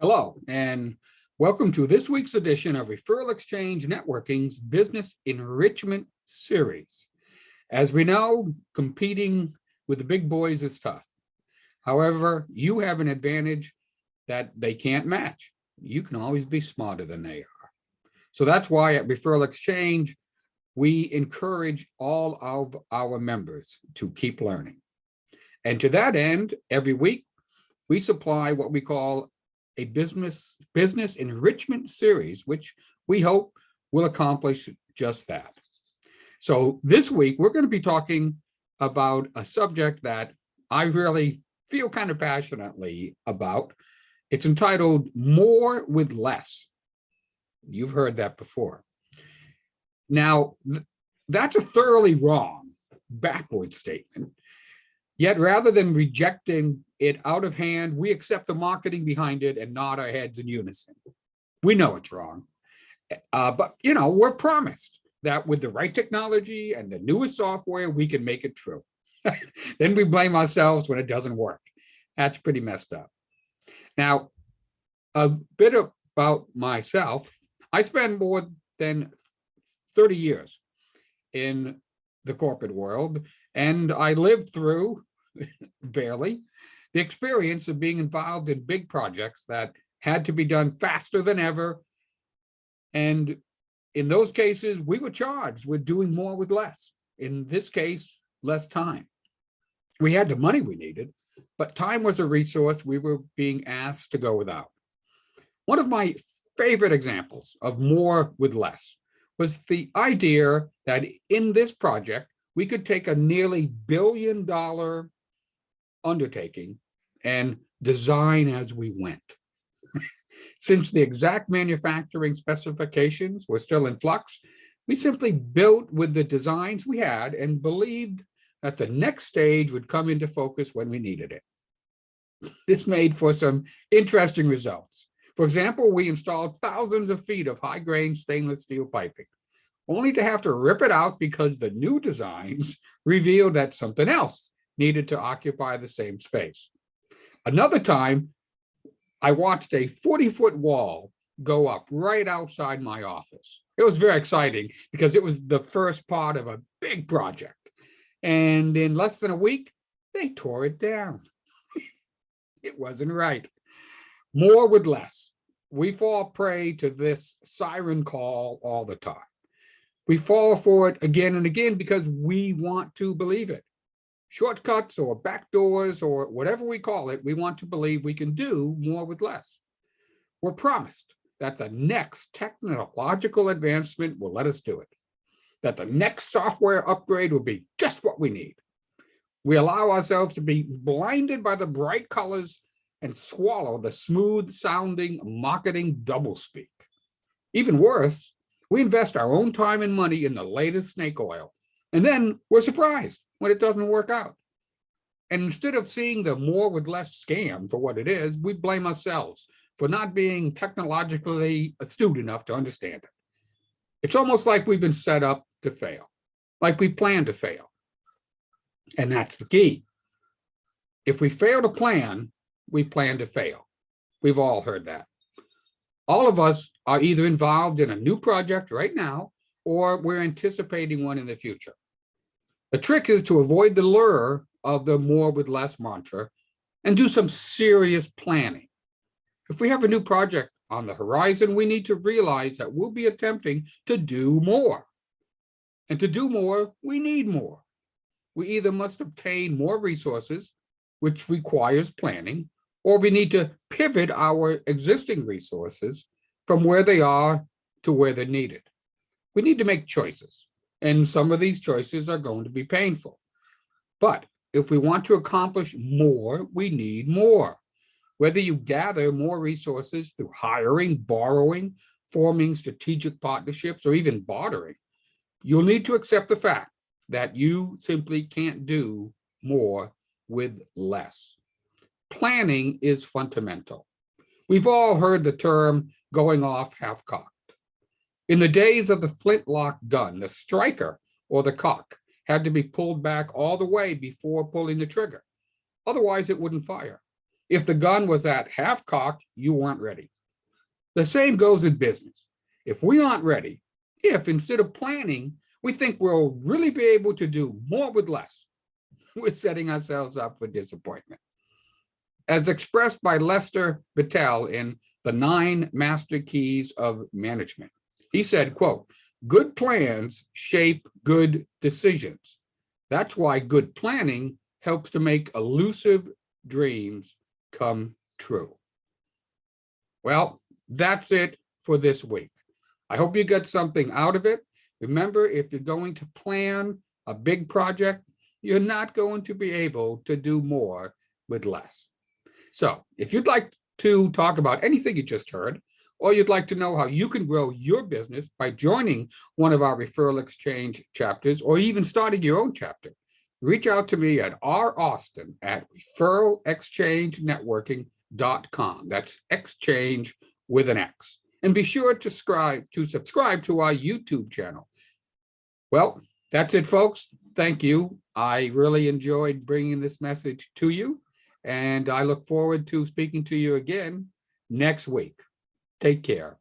Hello, and welcome to this week's edition of Referral Exchange Networking's Business Enrichment Series. As we know, competing with the big boys is tough. However, you have an advantage that they can't match. You can always be smarter than they are. So that's why at Referral Exchange, we encourage all of our members to keep learning. And to that end, every week, we supply what we call a business enrichment series, which we hope will accomplish just that. So this week, we're going to be talking about a subject that I really feel kind of passionately about. It's entitled More with Less. You've heard that before. Now, that's a thoroughly wrong, backward statement. Yet rather than rejecting it out of hand, we accept the marketing behind it and nod our heads in unison. We know it's wrong, but we're promised that with the right technology and the newest software, we can make it true. Then we blame ourselves when it doesn't work. That's pretty messed up. Now, a bit about myself. I spent more than 30 years in the corporate world, and I lived through, barely, the experience of being involved in big projects that had to be done faster than ever. And in those cases, we were charged with doing more with less. In this case, less time. We had the money we needed, but time was a resource we were being asked to go without. One of my favorite examples of more with less was the idea that in this project, we could take a nearly $1 billion undertaking and design as we went. Since the exact manufacturing specifications were still in flux, we simply built with the designs we had and believed that the next stage would come into focus when we needed it. This made for some interesting results. For example, we installed thousands of feet of high-grain stainless steel piping, only to have to rip it out because the new designs revealed that something else needed to occupy the same space. Another time, I watched a 40-foot wall go up right outside my office. It was very exciting because it was the first part of a big project. And in less than a week, they tore it down. It wasn't right. More with less. We fall prey to this siren call all the time. We fall for it again and again because we want to believe it. Shortcuts or backdoors or whatever we call it, we want to believe we can do more with less. We're promised that the next technological advancement will let us do it, that the next software upgrade will be just what we need. We allow ourselves to be blinded by the bright colors and swallow the smooth-sounding marketing doublespeak. Even worse, we invest our own time and money in the latest snake oil, and then we're surprised when it doesn't work out. And instead of seeing the more with less scam for what it is, we blame ourselves for not being technologically astute enough to understand it. It's almost like we've been set up to fail, like we plan to fail. And that's the key. If we fail to plan, we plan to fail. We've all heard that. All of us are either involved in a new project right now, or we're anticipating one in the future. The trick is to avoid the lure of the more with less mantra and do some serious planning. If we have a new project on the horizon, we need to realize that we'll be attempting to do more. And to do more, we need more. We either must obtain more resources, which requires planning, or we need to pivot our existing resources from where they are to where they're needed. We need to make choices, and some of these choices are going to be painful. But if we want to accomplish more, we need more. Whether you gather more resources through hiring, borrowing, forming strategic partnerships, or even bartering, you'll need to accept the fact that you simply can't do more with less. Planning is fundamental. We've all heard the term going off half-cocked. In the days of the flintlock gun, the striker or the cock had to be pulled back all the way before pulling the trigger. Otherwise, it wouldn't fire. If the gun was at half cocked, you weren't ready. The same goes in business. If we aren't ready, if instead of planning, we think we'll really be able to do more with less, we're setting ourselves up for disappointment. As expressed by Lester Battelle in The 9 Master Keys of Management, he said, quote, "Good plans shape good decisions. That's why good planning helps to make elusive dreams come true." Well, that's it for this week. I hope you got something out of it. Remember, if you're going to plan a big project, you're not going to be able to do more with less. So if you'd like to talk about anything you just heard, or you'd like to know how you can grow your business by joining one of our Referral Exchange chapters, or even starting your own chapter, reach out to me at raustin@referralexchangenetworking.com. That's exchange with an X. And be sure to subscribe to our YouTube channel. Well, that's it, folks. Thank you. I really enjoyed bringing this message to you, and I look forward to speaking to you again next week. Take care.